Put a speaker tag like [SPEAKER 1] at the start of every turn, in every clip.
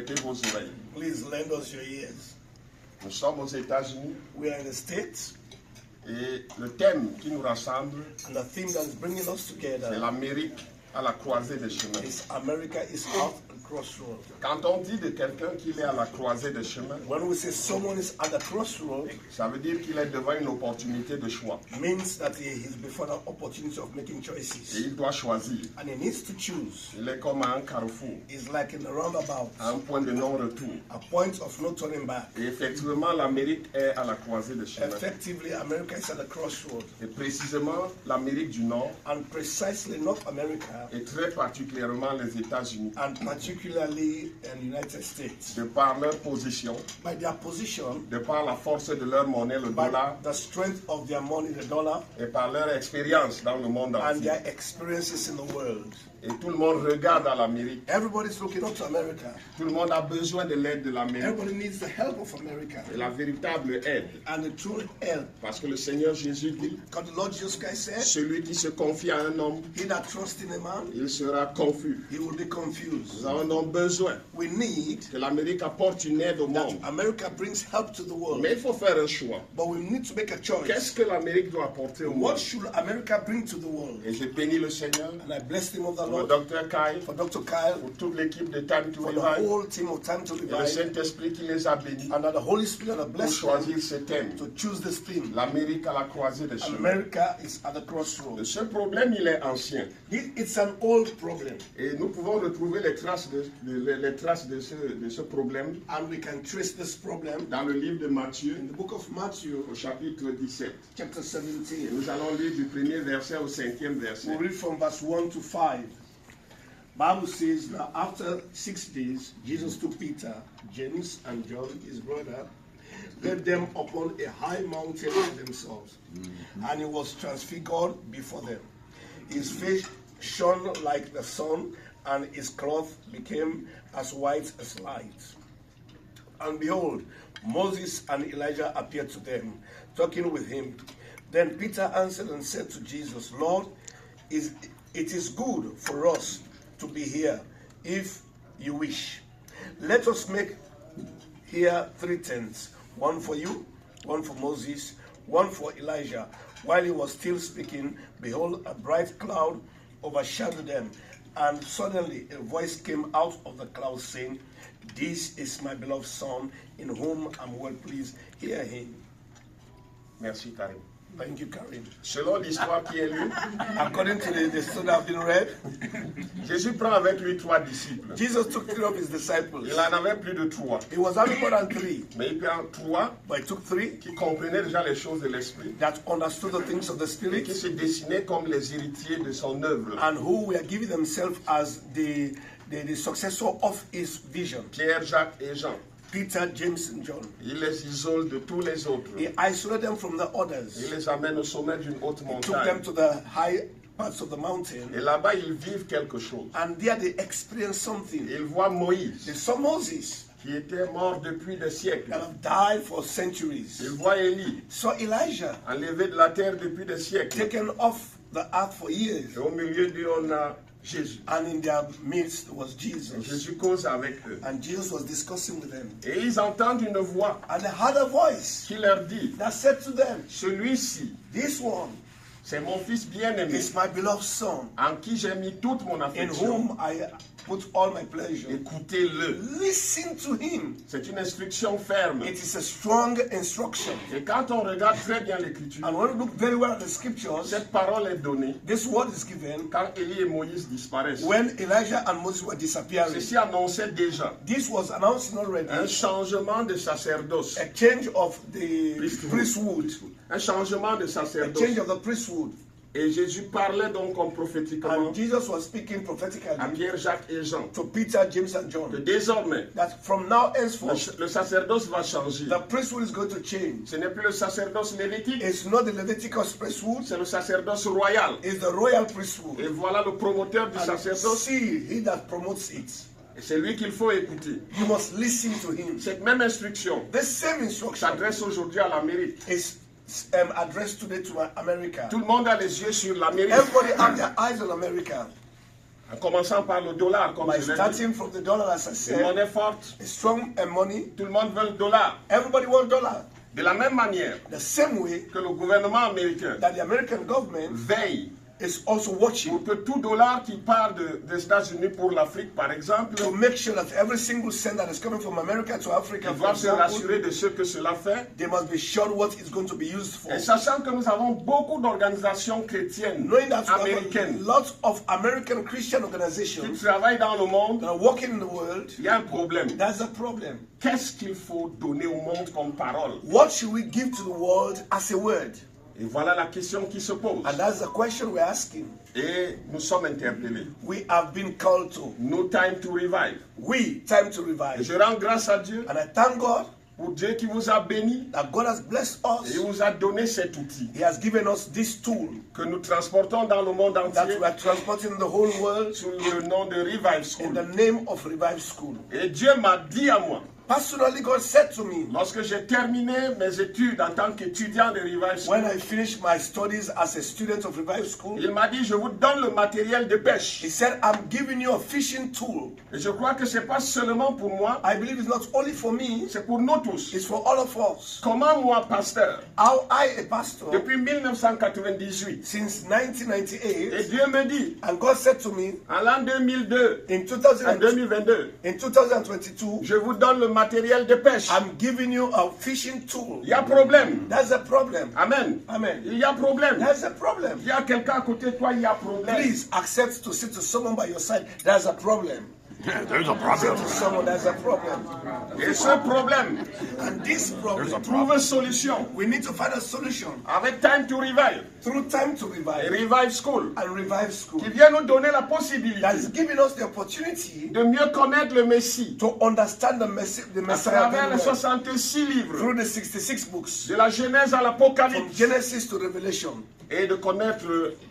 [SPEAKER 1] prêtez vos oreilles.
[SPEAKER 2] Please lend us your ears.
[SPEAKER 1] Nous sommes aux États-Unis
[SPEAKER 2] We are in the States,
[SPEAKER 1] et le thème qui nous rassemble,
[SPEAKER 2] and the theme that is bringing us
[SPEAKER 1] c'est
[SPEAKER 2] together
[SPEAKER 1] l'Amérique à la croisée des chemins.
[SPEAKER 2] is America is at a crossroad.
[SPEAKER 1] Quand on dit de quelqu'un qu'il est à la croisée des chemins,
[SPEAKER 2] When we say someone is at a crossroad,
[SPEAKER 1] ça veut dire qu'il est devant une opportunité de choix.
[SPEAKER 2] means that he is before the opportunity of making
[SPEAKER 1] Et
[SPEAKER 2] choices.
[SPEAKER 1] il doit choisir.
[SPEAKER 2] And he needs to choose.
[SPEAKER 1] Il est comme à un carrefour,
[SPEAKER 2] It's like in a roundabout,
[SPEAKER 1] à un point de non-retour.
[SPEAKER 2] a point of no turning back.
[SPEAKER 1] Et effectivement, l'Amérique est à la croisée des chemins.
[SPEAKER 2] Effectively, America is at a crossroad.
[SPEAKER 1] Et précisément, l'Amérique du Nord,
[SPEAKER 2] And precisely North America,
[SPEAKER 1] et très particulièrement les États-Unis,
[SPEAKER 2] and particularly in the United States,
[SPEAKER 1] de par leur position,
[SPEAKER 2] by their position,
[SPEAKER 1] de par la force de leur monnaie, le
[SPEAKER 2] by
[SPEAKER 1] dollar,
[SPEAKER 2] the strength of their money, the dollar,
[SPEAKER 1] et par leur expérience dans le monde
[SPEAKER 2] and
[SPEAKER 1] entier.
[SPEAKER 2] their experiences in the world.
[SPEAKER 1] Et tout le monde regarde à l'Amérique.
[SPEAKER 2] Everybody's looking up to America.
[SPEAKER 1] Tout le monde a besoin de l'aide de l'Amérique.
[SPEAKER 2] Everybody needs the help of America.
[SPEAKER 1] Et la véritable aide.
[SPEAKER 2] And the true help.
[SPEAKER 1] Parce que le Seigneur Jésus dit,
[SPEAKER 2] Because the Lord Jesus Christ said,
[SPEAKER 1] celui qui se confie à un homme,
[SPEAKER 2] he that trusts in a man,
[SPEAKER 1] il sera confus.
[SPEAKER 2] he will be confused.
[SPEAKER 1] Nous avons donc besoin
[SPEAKER 2] We need
[SPEAKER 1] que l'Amérique apporte une aide au
[SPEAKER 2] that
[SPEAKER 1] monde.
[SPEAKER 2] America brings help to the world.
[SPEAKER 1] Mais il faut faire un choix.
[SPEAKER 2] But we need to make a choice.
[SPEAKER 1] Qu'est-ce que l'Amérique doit apporter au monde?
[SPEAKER 2] What should America bring to the world?
[SPEAKER 1] Et je bénis le Seigneur
[SPEAKER 2] And I bless the name of the
[SPEAKER 1] pour le
[SPEAKER 2] Lord,
[SPEAKER 1] docteur Kyle,
[SPEAKER 2] for Dr. Kyle,
[SPEAKER 1] pour toute l'équipe de Time to
[SPEAKER 2] for the
[SPEAKER 1] Revive,
[SPEAKER 2] whole team of Time to
[SPEAKER 1] et le
[SPEAKER 2] Revive,
[SPEAKER 1] Saint-Esprit qui les a bénis
[SPEAKER 2] and that the Holy Spirit has
[SPEAKER 1] pour
[SPEAKER 2] blessed
[SPEAKER 1] choisir
[SPEAKER 2] them
[SPEAKER 1] ce thème.
[SPEAKER 2] to choose this theme.
[SPEAKER 1] L'Amérique à la croisée des chemins.
[SPEAKER 2] America is at the crossroads.
[SPEAKER 1] Ce problème, il est ancien.
[SPEAKER 2] It's an old problem,
[SPEAKER 1] Et nous pouvons retrouver les traces de ce problème
[SPEAKER 2] and we can trace this problem
[SPEAKER 1] dans le livre de Matthieu,
[SPEAKER 2] in the book of Matthew,
[SPEAKER 1] au chapitre 17.
[SPEAKER 2] chapter
[SPEAKER 1] Et
[SPEAKER 2] 17.
[SPEAKER 1] nous allons lire du premier verset au 5e verset.
[SPEAKER 2] We'll read from verse 1 to 5. Bible says, now after 6 days, Jesus took Peter, James, and John, his brother, led them upon a high mountain by themselves, and he was transfigured before them. His face shone like the sun, and his cloth became as white as light. And behold, Moses and Elijah appeared to them, talking with him. Then Peter answered and said to Jesus, Lord, it is good for us to be here, if you wish. Let us make here 3 tents, one for you, one for Moses, one for Elijah. While he was still speaking, behold, a bright cloud overshadowed them. And suddenly a voice came out of the cloud saying, This is my beloved Son, in whom I'm well pleased. Hear him.
[SPEAKER 1] Merci, Karim.
[SPEAKER 2] Thank you, Karim.
[SPEAKER 1] Selon l'histoire qui est lue,
[SPEAKER 2] According to the story that have been read,
[SPEAKER 1] Jésus prend avec lui 3 disciples.
[SPEAKER 2] Jesus took 3 of his disciples.
[SPEAKER 1] Il en avait plus de 3.
[SPEAKER 2] He was having more than 3,
[SPEAKER 1] Mais il prend 3
[SPEAKER 2] but he took 3
[SPEAKER 1] qui comprenaient déjà les choses de l'Esprit
[SPEAKER 2] that understood the things of the
[SPEAKER 1] et
[SPEAKER 2] Spirit
[SPEAKER 1] qui se dessinaient comme les héritiers de son œuvre.
[SPEAKER 2] and who were giving themselves as the successor of his vision.
[SPEAKER 1] Pierre, Jacques et Jean.
[SPEAKER 2] Peter, James, and John.
[SPEAKER 1] Il les isole de tous les autres.
[SPEAKER 2] He isolated them from the
[SPEAKER 1] Il
[SPEAKER 2] others.
[SPEAKER 1] les amène au sommet d'une haute
[SPEAKER 2] He took them
[SPEAKER 1] montagne.
[SPEAKER 2] to the high parts of the mountain,
[SPEAKER 1] Et là-bas, ils vivent quelque chose.
[SPEAKER 2] and there they experienced something.
[SPEAKER 1] Ils voient Moïse,
[SPEAKER 2] They saw Moses,
[SPEAKER 1] qui était mort depuis des siècles.
[SPEAKER 2] that have died for centuries.
[SPEAKER 1] Ils voient Élie,
[SPEAKER 2] Saw Elijah,
[SPEAKER 1] enlevé de la terre depuis des siècles.
[SPEAKER 2] taken off the earth for years.
[SPEAKER 1] Et au milieu d'eux, on a Jésus.
[SPEAKER 2] And in their midst was Jesus.
[SPEAKER 1] Jésus cause avec eux.
[SPEAKER 2] And Jesus was discussing with them.
[SPEAKER 1] Et ils entendent une voix
[SPEAKER 2] And they heard a voice
[SPEAKER 1] qui leur dit,
[SPEAKER 2] that said to them,
[SPEAKER 1] celui-ci,
[SPEAKER 2] This one
[SPEAKER 1] c'est mon fils bien-aimé,
[SPEAKER 2] is my beloved Son,
[SPEAKER 1] en qui j'ai mis toute mon
[SPEAKER 2] in
[SPEAKER 1] affection.
[SPEAKER 2] whom I put all my pleasure.
[SPEAKER 1] Écoutez-le.
[SPEAKER 2] Listen to him.
[SPEAKER 1] C'est une instruction ferme.
[SPEAKER 2] It is a strong instruction.
[SPEAKER 1] Et quand on regarde très bien l'Écriture,
[SPEAKER 2] And when we look very well at the scriptures,
[SPEAKER 1] cette parole est donnée
[SPEAKER 2] this word is given
[SPEAKER 1] quand Élie et Moïse disparaissent.
[SPEAKER 2] when Elijah and Moses were disappearing.
[SPEAKER 1] Ceci annonçait déjà
[SPEAKER 2] This was announcing already
[SPEAKER 1] un changement de sacerdoce.
[SPEAKER 2] a change of the priesthood.
[SPEAKER 1] Un changement de
[SPEAKER 2] A change
[SPEAKER 1] sacerdoce.
[SPEAKER 2] of the priesthood.
[SPEAKER 1] Et Jésus parlait donc comme prophétiquement
[SPEAKER 2] And Jesus was speaking
[SPEAKER 1] à
[SPEAKER 2] prophetically
[SPEAKER 1] Pierre, Jacques et Jean
[SPEAKER 2] to Peter, James, and
[SPEAKER 1] que
[SPEAKER 2] John
[SPEAKER 1] désormais,
[SPEAKER 2] that from now henceforth,
[SPEAKER 1] le sacerdoce va changer.
[SPEAKER 2] the priesthood is going to change.
[SPEAKER 1] Ce n'est plus le sacerdoce lévitique,
[SPEAKER 2] It's not the Leviticus priesthood,
[SPEAKER 1] c'est le sacerdoce royal.
[SPEAKER 2] it's the royal
[SPEAKER 1] Et
[SPEAKER 2] priesthood.
[SPEAKER 1] voilà le promoteur du
[SPEAKER 2] And
[SPEAKER 1] sacerdoce.
[SPEAKER 2] see, he that promotes it.
[SPEAKER 1] Et c'est lui qu'il faut écouter.
[SPEAKER 2] You must listen to him.
[SPEAKER 1] Cette même instruction
[SPEAKER 2] The same instruction
[SPEAKER 1] s'adresse aujourd'hui à l'Amérique.
[SPEAKER 2] is addressed today to America.
[SPEAKER 1] Tout le monde a les yeux sur l'Amérique.
[SPEAKER 2] Everybody have their eyes on America.
[SPEAKER 1] En commençant par le dollar, comme
[SPEAKER 2] by
[SPEAKER 1] je l'ai dit.
[SPEAKER 2] starting from the dollar, as I
[SPEAKER 1] Une
[SPEAKER 2] said,
[SPEAKER 1] monnaie forte,
[SPEAKER 2] a strong money.
[SPEAKER 1] tout le monde veut le dollar.
[SPEAKER 2] Everybody wants dollar.
[SPEAKER 1] De la même manière
[SPEAKER 2] The same way
[SPEAKER 1] que le gouvernement américain
[SPEAKER 2] that the American government
[SPEAKER 1] veille
[SPEAKER 2] is also watching
[SPEAKER 1] pour que tout dollar qui part des États-Unis pour l'Afrique, par exemple,
[SPEAKER 2] to make sure that every single cent that is coming from America to Africa,
[SPEAKER 1] ils
[SPEAKER 2] for
[SPEAKER 1] doivent se
[SPEAKER 2] example,
[SPEAKER 1] rassurer de ce que cela fait.
[SPEAKER 2] they must be sure what it's going to be used for.
[SPEAKER 1] Et sachant que nous avons beaucoup d'organisations chrétiennes
[SPEAKER 2] Knowing that we have
[SPEAKER 1] américaines
[SPEAKER 2] a lot of American Christian
[SPEAKER 1] qui
[SPEAKER 2] organizations
[SPEAKER 1] travaillent dans le monde,
[SPEAKER 2] that are working in the world,
[SPEAKER 1] il y a un problème.
[SPEAKER 2] that's a problem.
[SPEAKER 1] Qu'est-ce qu'il faut donner au monde comme parole?
[SPEAKER 2] What should we give to the world as a word?
[SPEAKER 1] Et voilà la question qui se pose.
[SPEAKER 2] And that's the question we're asking.
[SPEAKER 1] Et nous sommes interpellés.
[SPEAKER 2] We have been called to.
[SPEAKER 1] No time to revive.
[SPEAKER 2] Time to
[SPEAKER 1] Et
[SPEAKER 2] revive.
[SPEAKER 1] je rends grâce à Dieu
[SPEAKER 2] And I thank God
[SPEAKER 1] pour Dieu qui vous a béni
[SPEAKER 2] that God has blessed
[SPEAKER 1] et
[SPEAKER 2] us.
[SPEAKER 1] il vous a donné cet outil
[SPEAKER 2] He has given us this tool
[SPEAKER 1] que nous transportons dans le monde
[SPEAKER 2] that
[SPEAKER 1] entier
[SPEAKER 2] we are transporting the whole world
[SPEAKER 1] sous le nom de Revive
[SPEAKER 2] in
[SPEAKER 1] School.
[SPEAKER 2] the name of Revive School.
[SPEAKER 1] Et Dieu m'a dit à moi,
[SPEAKER 2] Personally, God said to me,
[SPEAKER 1] lorsque j'ai terminé mes études en tant qu'étudiant de Revive School,
[SPEAKER 2] when I finished my studies as a student of Revive School,
[SPEAKER 1] il m'a dit, je vous donne le matériel de pêche.
[SPEAKER 2] He said, I'm giving you a fishing tool.
[SPEAKER 1] Et je crois que ce n'est pas seulement pour moi,
[SPEAKER 2] I believe it's not only for me,
[SPEAKER 1] c'est pour nous tous.
[SPEAKER 2] it's for all of us.
[SPEAKER 1] Comment moi, pasteur,
[SPEAKER 2] How I, a pastor,
[SPEAKER 1] depuis 1998,
[SPEAKER 2] since
[SPEAKER 1] et
[SPEAKER 2] 1998,
[SPEAKER 1] Dieu me dit,
[SPEAKER 2] and God said to me,
[SPEAKER 1] en l'an 2002,
[SPEAKER 2] in
[SPEAKER 1] en 2022,
[SPEAKER 2] 2022,
[SPEAKER 1] je vous donne le matériel de pêche.
[SPEAKER 2] I'm giving you a fishing tool.
[SPEAKER 1] Il y a problème.
[SPEAKER 2] That's a problem.
[SPEAKER 1] Amen.
[SPEAKER 2] Amen.
[SPEAKER 1] Il y a problème.
[SPEAKER 2] That's a problem.
[SPEAKER 1] Il y a quelqu'un à côté de toi, il y a problème.
[SPEAKER 2] Please accept to sit to someone by your side. There's a problem.
[SPEAKER 3] There's a
[SPEAKER 2] Say
[SPEAKER 3] problem.
[SPEAKER 2] to someone, there's a problem.
[SPEAKER 1] Et ce problème,
[SPEAKER 2] And this problem,
[SPEAKER 1] trouve une solution
[SPEAKER 2] we need to find a solution
[SPEAKER 1] avec Time to Revive
[SPEAKER 2] through Time to
[SPEAKER 1] et
[SPEAKER 2] Revive
[SPEAKER 1] Revive School
[SPEAKER 2] and Revive School.
[SPEAKER 1] qui vient nous donner la possibilité
[SPEAKER 2] That is giving us the opportunity
[SPEAKER 1] de mieux connaître le Messie
[SPEAKER 2] to understand the
[SPEAKER 1] à
[SPEAKER 2] Messiah
[SPEAKER 1] travers les
[SPEAKER 2] very well.
[SPEAKER 1] 66 livres
[SPEAKER 2] Through the 66 books,
[SPEAKER 1] de la Genèse à
[SPEAKER 2] from
[SPEAKER 1] l'Apocalypse
[SPEAKER 2] Genesis to Revelation,
[SPEAKER 1] et de connaître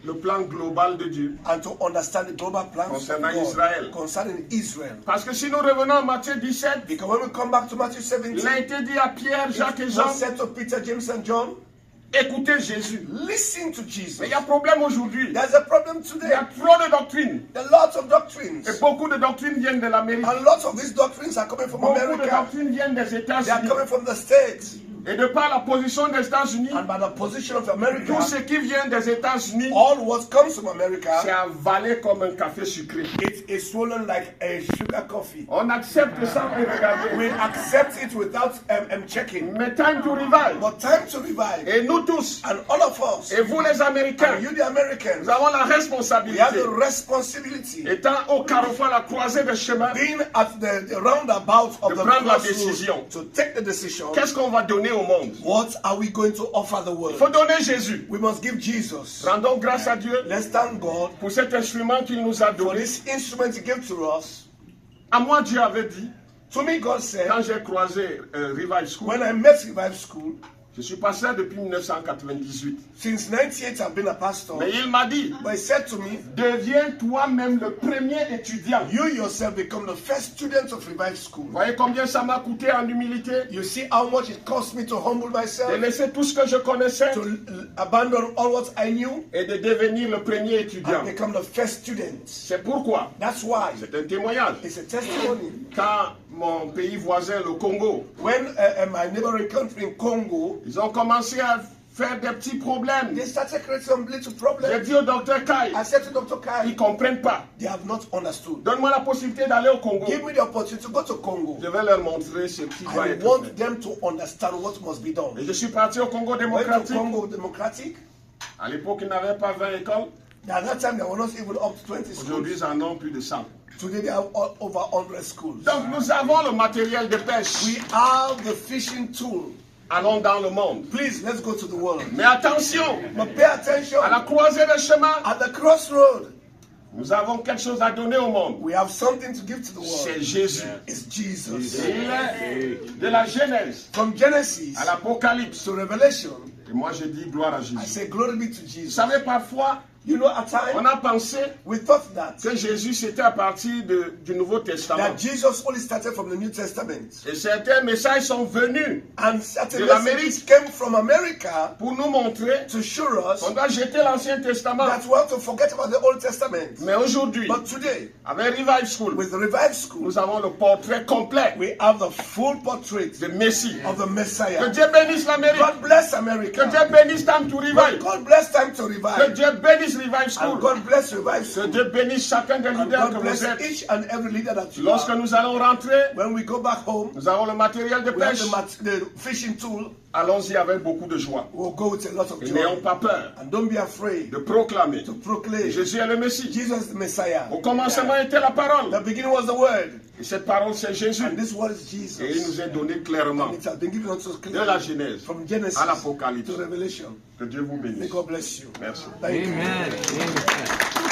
[SPEAKER 1] le plan global de Dieu.
[SPEAKER 2] and to understand the global plans of
[SPEAKER 1] Concernant
[SPEAKER 2] God
[SPEAKER 1] Israël.
[SPEAKER 2] concerning Israel.
[SPEAKER 1] Parce que si nous revenons à Matthieu 17,
[SPEAKER 2] Because when we come back to Matthew
[SPEAKER 1] il a
[SPEAKER 2] 17,
[SPEAKER 1] été dit à Pierre, Jacques et
[SPEAKER 2] it
[SPEAKER 1] Jean,
[SPEAKER 2] was said to Peter, James, and John,
[SPEAKER 1] écoutez Jésus.
[SPEAKER 2] listen to Jesus.
[SPEAKER 1] Mais il y a problème aujourd'hui.
[SPEAKER 2] There's a problem
[SPEAKER 1] Il y
[SPEAKER 2] today.
[SPEAKER 1] a trop de doctrines.
[SPEAKER 2] There are lots of doctrines.
[SPEAKER 1] Et beaucoup de doctrines viennent de l'Amérique.
[SPEAKER 2] And lots of these doctrines are coming from
[SPEAKER 1] Beaucoup de
[SPEAKER 2] America.
[SPEAKER 1] doctrines viennent des
[SPEAKER 2] They are
[SPEAKER 1] États-Unis.
[SPEAKER 2] coming from the States.
[SPEAKER 1] Et de par la position des États-Unis,
[SPEAKER 2] And by the position of
[SPEAKER 1] tout
[SPEAKER 2] America,
[SPEAKER 1] ce qui vient des États-Unis,
[SPEAKER 2] all what comes from
[SPEAKER 1] c'est
[SPEAKER 2] America,
[SPEAKER 1] avalé comme un café sucré.
[SPEAKER 2] it is swollen like a sugar coffee.
[SPEAKER 1] On accepte ça et regardez.
[SPEAKER 2] We accept it without checking.
[SPEAKER 1] Mais time to revive.
[SPEAKER 2] But time to revive.
[SPEAKER 1] Et nous tous,
[SPEAKER 2] And all of us,
[SPEAKER 1] et vous les Américains,
[SPEAKER 2] and you the Americans,
[SPEAKER 1] nous avons la
[SPEAKER 2] we have
[SPEAKER 1] responsabilité,
[SPEAKER 2] the responsibility,
[SPEAKER 1] étant au carrefour, à la croisée des chemins,
[SPEAKER 2] being at the roundabout of
[SPEAKER 1] de
[SPEAKER 2] the
[SPEAKER 1] prendre la
[SPEAKER 2] crossroads,
[SPEAKER 1] décision.
[SPEAKER 2] to take the decision.
[SPEAKER 1] Qu'est-ce qu'on va donner au monde?
[SPEAKER 2] What are we going to offer the
[SPEAKER 1] Il faut
[SPEAKER 2] world?
[SPEAKER 1] donner Jésus.
[SPEAKER 2] We must give Jesus.
[SPEAKER 1] Rendons grâce à Dieu
[SPEAKER 2] Let's thank God
[SPEAKER 1] pour cet instrument qu'il nous a
[SPEAKER 2] for
[SPEAKER 1] donné.
[SPEAKER 2] this instrument He gave to us.
[SPEAKER 1] À moi, Dieu avait dit,
[SPEAKER 2] To me, God said,
[SPEAKER 1] quand j'ai croisé Revive School,
[SPEAKER 2] when I met Revive School,
[SPEAKER 1] je suis pasteur depuis 1998.
[SPEAKER 2] since 98 I've been a pastor,
[SPEAKER 1] Mais il m'a dit,
[SPEAKER 2] but He said to me,
[SPEAKER 1] deviens toi-même le premier étudiant.
[SPEAKER 2] you yourself become the first student of Revive School.
[SPEAKER 1] Vous voyez combien ça m'a coûté en humilité
[SPEAKER 2] You see how much it cost me to humble
[SPEAKER 1] de
[SPEAKER 2] myself,
[SPEAKER 1] laisser tout ce que je connaissais
[SPEAKER 2] to abandon all what I knew,
[SPEAKER 1] et de devenir le premier étudiant.
[SPEAKER 2] and become the first student.
[SPEAKER 1] C'est pourquoi,
[SPEAKER 2] That's why
[SPEAKER 1] c'est un témoignage.
[SPEAKER 2] it's a testimony.
[SPEAKER 1] Quand mon pays voisin, le Congo,
[SPEAKER 2] When my neighboring country in Congo,
[SPEAKER 1] ils ont commencé à faire des petits problèmes,
[SPEAKER 2] they started creating some little
[SPEAKER 1] j'ai
[SPEAKER 2] problems.
[SPEAKER 1] dit au docteur Kai,
[SPEAKER 2] I said to Dr.
[SPEAKER 1] ils ne
[SPEAKER 2] Kai,
[SPEAKER 1] comprennent pas.
[SPEAKER 2] they have not understood.
[SPEAKER 1] Donne-moi la possibilité d'aller au Congo.
[SPEAKER 2] Give me the opportunity to go to Congo.
[SPEAKER 1] Je vais leur montrer ce qui doit
[SPEAKER 2] I
[SPEAKER 1] être
[SPEAKER 2] want
[SPEAKER 1] fait.
[SPEAKER 2] them to understand what must be done.
[SPEAKER 1] Et je suis parti au Congo
[SPEAKER 2] Went to
[SPEAKER 1] démocratique.
[SPEAKER 2] Congo Democratic.
[SPEAKER 1] À l'époque, il n'avait pas 20 écoles.
[SPEAKER 2] At that time, there were not even up to 20
[SPEAKER 1] Aujourd'hui,
[SPEAKER 2] schools.
[SPEAKER 1] ils en ont plus de 100.
[SPEAKER 2] Today, they have over 100 schools.
[SPEAKER 1] Donc, nous avons le matériel de pêche.
[SPEAKER 2] We have the fishing tool.
[SPEAKER 1] Allons dans le monde.
[SPEAKER 2] Please, let's go to the world.
[SPEAKER 1] Mais attention,
[SPEAKER 2] But pay attention.
[SPEAKER 1] à la croisée des chemins,
[SPEAKER 2] At the crossroad,
[SPEAKER 1] nous avons quelque chose à donner au monde.
[SPEAKER 2] we have something to give to the
[SPEAKER 1] C'est
[SPEAKER 2] world.
[SPEAKER 1] Jésus.
[SPEAKER 2] It's Jesus.
[SPEAKER 1] Il est de la Genèse
[SPEAKER 2] From Genesis
[SPEAKER 1] à l'Apocalypse.
[SPEAKER 2] to Revelation,
[SPEAKER 1] Et moi, je dis gloire à
[SPEAKER 2] I
[SPEAKER 1] Jésus.
[SPEAKER 2] say glory be to
[SPEAKER 1] Vous
[SPEAKER 2] Jesus.
[SPEAKER 1] savez, parfois,
[SPEAKER 2] You know, at times,
[SPEAKER 1] on a pensé
[SPEAKER 2] we thought that
[SPEAKER 1] que Jésus c'était à partir du Nouveau Testament.
[SPEAKER 2] that Jesus only started from the New Testament.
[SPEAKER 1] Et certains messages sont venus
[SPEAKER 2] And certain
[SPEAKER 1] de
[SPEAKER 2] messages
[SPEAKER 1] l'Amérique
[SPEAKER 2] came from America
[SPEAKER 1] pour nous montrer
[SPEAKER 2] to show us
[SPEAKER 1] qu'on doit jeter l'Ancien Testament.
[SPEAKER 2] that we have to forget about the Old Testament.
[SPEAKER 1] Mais aujourd'hui,
[SPEAKER 2] But today,
[SPEAKER 1] avec Revive School,
[SPEAKER 2] with Revive School,
[SPEAKER 1] nous avons le portrait complet
[SPEAKER 2] we have the full portrait
[SPEAKER 1] de Messie.
[SPEAKER 2] of the
[SPEAKER 1] Que
[SPEAKER 2] Messiah.
[SPEAKER 1] Dieu bénisse l'Amérique.
[SPEAKER 2] God bless
[SPEAKER 1] Que
[SPEAKER 2] America.
[SPEAKER 1] Dieu bénisse Time to Revive.
[SPEAKER 2] God bless Time to
[SPEAKER 1] Que
[SPEAKER 2] Revive.
[SPEAKER 1] Dieu bénisse Revive
[SPEAKER 2] And
[SPEAKER 1] School.
[SPEAKER 2] God bless Revive
[SPEAKER 1] Que
[SPEAKER 2] School.
[SPEAKER 1] Dieu bénisse chacun des
[SPEAKER 2] And
[SPEAKER 1] leaders que
[SPEAKER 2] God
[SPEAKER 1] vous
[SPEAKER 2] bless
[SPEAKER 1] êtes.
[SPEAKER 2] each and every leader that you
[SPEAKER 1] Lorsque
[SPEAKER 2] are.
[SPEAKER 1] nous allons rentrer,
[SPEAKER 2] When we go back home,
[SPEAKER 1] nous avons le matériel de
[SPEAKER 2] we have
[SPEAKER 1] pêche.
[SPEAKER 2] the fishing tool.
[SPEAKER 1] Allons-y avec beaucoup de joie.
[SPEAKER 2] We'll go with a lot of
[SPEAKER 1] Et n'ayons
[SPEAKER 2] joy.
[SPEAKER 1] pas peur
[SPEAKER 2] And don't be afraid
[SPEAKER 1] de proclamer
[SPEAKER 2] to proclaim
[SPEAKER 1] Jésus est le Messie.
[SPEAKER 2] Jesus is the Messiah.
[SPEAKER 1] Au commencement était la parole.
[SPEAKER 2] The beginning was the Word.
[SPEAKER 1] Et cette parole, c'est Jésus.
[SPEAKER 2] And this word is Jesus.
[SPEAKER 1] Et il nous est donné clairement
[SPEAKER 2] And it has been given unto us
[SPEAKER 1] de
[SPEAKER 2] clearly
[SPEAKER 1] la Genèse
[SPEAKER 2] from Genesis
[SPEAKER 1] à l'Apocalypse.
[SPEAKER 2] to Revelation.
[SPEAKER 1] Que Dieu vous
[SPEAKER 2] May
[SPEAKER 1] bénisse.
[SPEAKER 2] God bless you.
[SPEAKER 1] Merci.
[SPEAKER 2] Thank you.
[SPEAKER 3] Amen. Amen.